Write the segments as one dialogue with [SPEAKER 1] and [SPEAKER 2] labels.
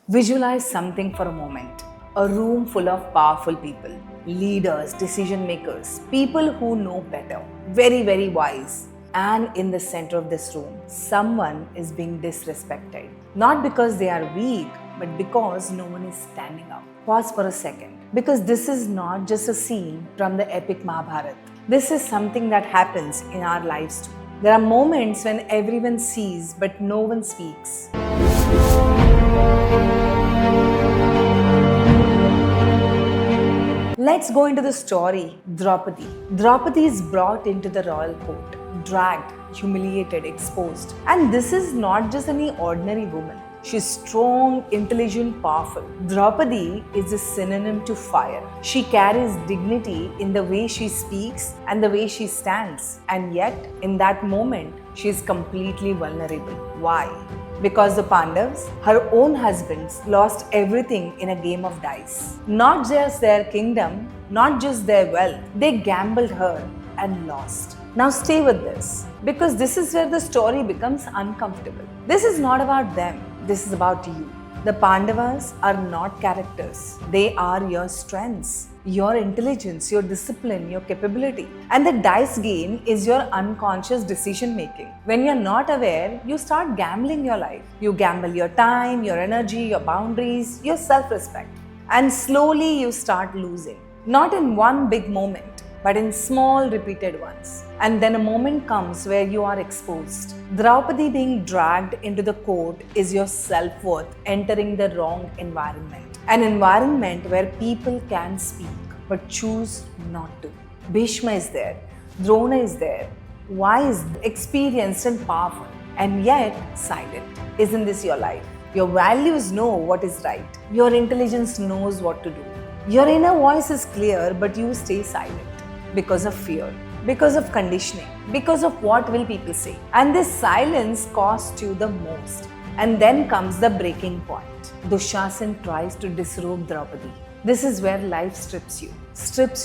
[SPEAKER 1] Visualize something for a moment. A room full of powerful people, leaders, decision makers, people who know better, very, very wise. And in the center of this room, someone is being disrespected. Not because they are weak, but because no one is standing up. Pause for a second. Because this is not just a scene from the epic Mahabharata. This is something that happens in our lives too. There are moments when everyone sees but no one speaks. Let's go into the story. Draupadi. Draupadi is brought into the royal court, dragged, humiliated, exposed. And this is not just any ordinary woman. She's strong, intelligent, powerful. Draupadi is a synonym to fire. She carries dignity in the way she speaks and the way she stands. And yet, in that moment, she is completely vulnerable. Why? Because the Pandavas, her own husbands, lost everything in a game of dice. Not just their kingdom, not just their wealth, they gambled her and lost. Now stay with this, because this is where the story becomes uncomfortable. This is not about them, this is about you. The Pandavas are not characters, they are your strengths, your intelligence, your discipline, your capability. And the dice game is your unconscious decision making. When you're not aware, you start gambling your life. You gamble your time, your energy, your boundaries, your self respect. And slowly you start losing. Not in one big moment, but in small repeated ones. And then a moment comes where you are exposed. Draupadi being dragged into the court is your self-worth entering the wrong environment. An environment where people can speak but choose not to. Bhishma is there, Drona is there, wise, experienced and powerful, and yet silent. Isn't this your life? Your values know what is right. Your intelligence knows what to do. Your inner voice is clear, but you stay silent because of fear, because of conditioning, because of what will people say. And this silence costs you the most. And then comes the breaking point. Dushasan tries to disrobe Draupadi. This is where life strips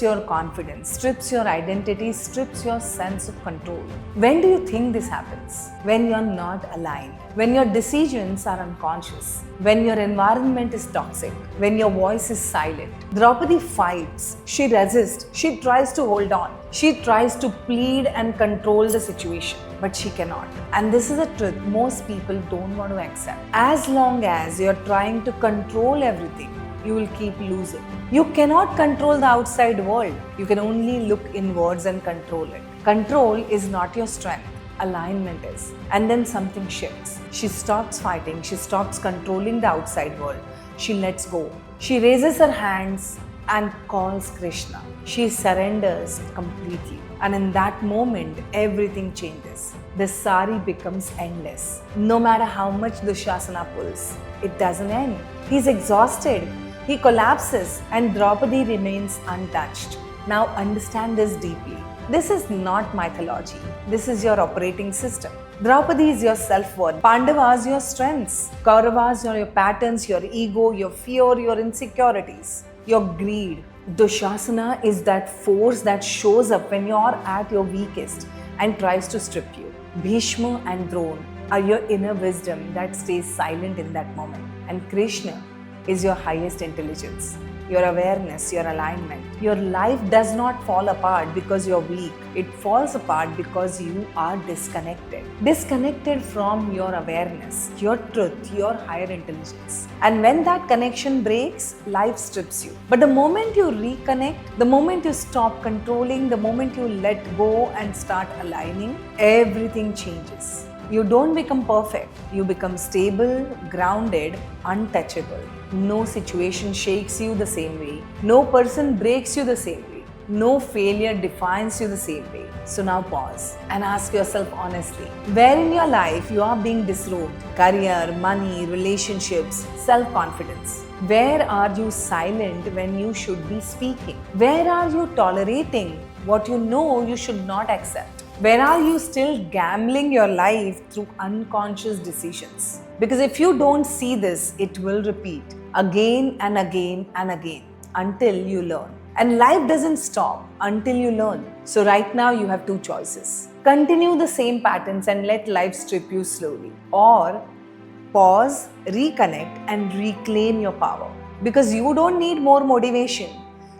[SPEAKER 1] your confidence, strips your identity, strips your sense of control. When do you think this happens? When you're not aligned, when your decisions are unconscious, when your environment is toxic, when your voice is silent. Draupadi fights, she resists, she tries to hold on, she tries to plead and control the situation, but she cannot. And this is a truth most people don't want to accept. As long as you're trying to control everything, you will keep losing. You cannot control the outside world. You can only look inwards and control it. Control is not your strength. Alignment is. And then something shifts. She stops fighting. She stops controlling the outside world. She lets go. She raises her hands and calls Krishna. She surrenders completely. And in that moment, everything changes. The sari becomes endless. No matter how much Dushasana pulls, it doesn't end. He's exhausted. He collapses and Draupadi remains untouched. Now understand this deeply. This is not mythology. This is your operating system. Draupadi is your self-worth. Pandavas your strengths. Kauravas are your patterns, your ego, your fear, your insecurities, your greed. Dushasana is that force that shows up when you are at your weakest and tries to strip you. Bhishma and Drona are your inner wisdom that stays silent in that moment. And Krishna is your highest intelligence, your awareness, your alignment. Your life does not fall apart because you're weak. It falls apart because you are disconnected. Disconnected from your awareness, your truth, your higher intelligence. And when that connection breaks, life strips you. But the moment you reconnect, the moment you stop controlling, the moment you let go and start aligning, everything changes. You don't become perfect. You become stable, grounded, untouchable. No situation shakes you the same way. No person breaks you the same way. No failure defines you the same way. So now pause and ask yourself honestly, where in your life you are being disrobed? Career, money, relationships, self-confidence. Where are you silent when you should be speaking? Where are you tolerating what you know you should not accept? Where are you still gambling your life through unconscious decisions? Because if you don't see this, it will repeat again and again and again until you learn. And life doesn't stop until you learn. So right now you have two choices. Continue the same patterns and let life strip you slowly. Or Pause, reconnect, and reclaim your power. Because you don't need more motivation.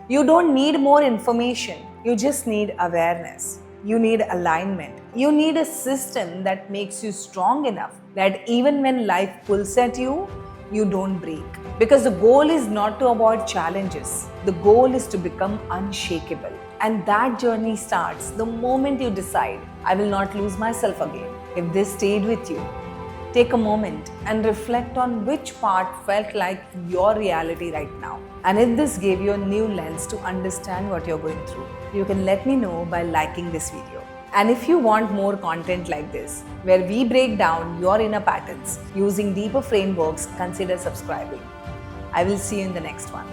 [SPEAKER 1] You don't need more information. You just need awareness. You need alignment. You need a system that makes you strong enough that even when life pulls at you, you don't break. Because the goal is not to avoid challenges, the goal is to become unshakable. And that journey starts the moment you decide, I will not lose myself again. If this stayed with you, take a moment and reflect on which part felt like your reality right now. And if this gave you a new lens to understand what you're going through, you can let me know by liking this video. And if you want more content like this, where we break down your inner patterns using deeper frameworks, consider subscribing. I will see you in the next one.